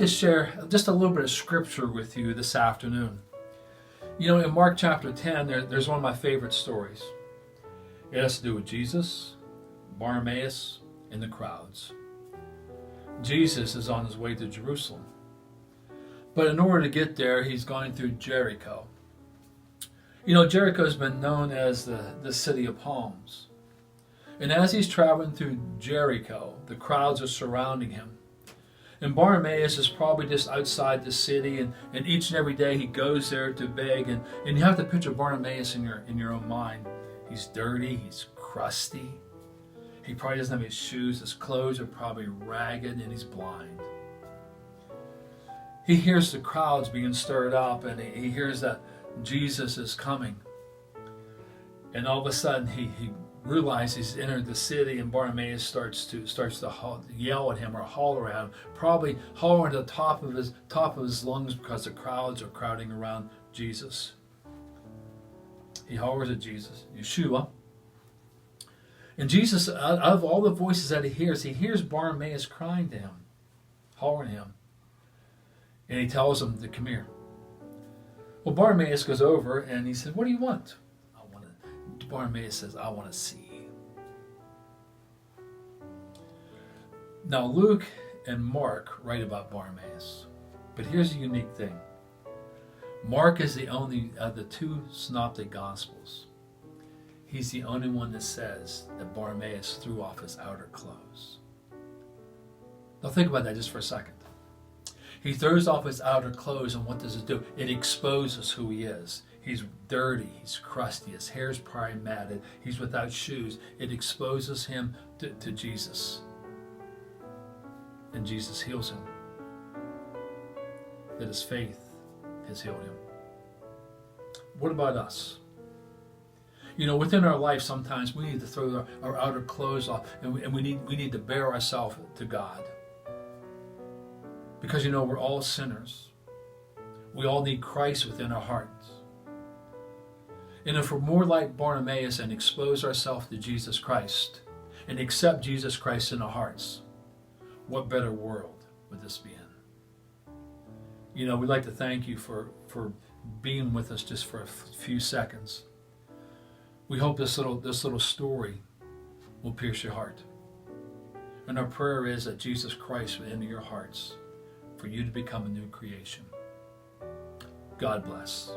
to share just a little bit of scripture with you this afternoon. You know, in Mark chapter 10, there's one of my favorite stories. It has to do with Jesus, Bartimaeus, and the crowds. Jesus is on his way to Jerusalem. But in order to get there, he's going through Jericho. You know, Jericho has been known as the city of palms. And as he's traveling through Jericho, the crowds are surrounding him. And Bartimaeus is probably just outside the city, and each and every day he goes there to beg. And you have to picture Bartimaeus in your own mind. He's dirty, he's crusty. He probably doesn't have his shoes. His clothes are probably ragged, and he's blind. He hears the crowds being stirred up, and he hears that Jesus is coming. And all of a sudden, he realizes he's entered the city, and Bartimaeus starts to yell at him or holler at him, probably hollering at the top of his lungs because the crowds are crowding around Jesus. He hollers at Jesus, Yeshua. And Jesus, out of all the voices that he hears Bartimaeus crying to him, hollering at him. And he tells him to come here. Well, Bartimaeus goes over and he said, "What do you want?" Bartimaeus says, "I want to see." Now, Luke and Mark write about Bartimaeus. But here's a unique thing. Mark is the only of the two synoptic gospels. He's the only one that says that Bartimaeus threw off his outer clothes. Now think about that just for a second. He throws off his outer clothes, and what does it do? It exposes who he is. He's dirty, he's crusty, his hair's probably matted, he's without shoes. It exposes him to Jesus. And Jesus heals him. That his faith has healed him. What about us? You know, within our life, sometimes we need to throw our outer clothes off, and we need to bare ourselves to God. Because, you know, we're all sinners. We all need Christ within our hearts. And if we're more like Bartimaeus and expose ourselves to Jesus Christ and accept Jesus Christ in our hearts, what better world would this be in? You know, we'd like to thank you for being with us just for a few seconds. We hope this little story will pierce your heart. And our prayer is that Jesus Christ will enter your hearts for you to become a new creation. God bless.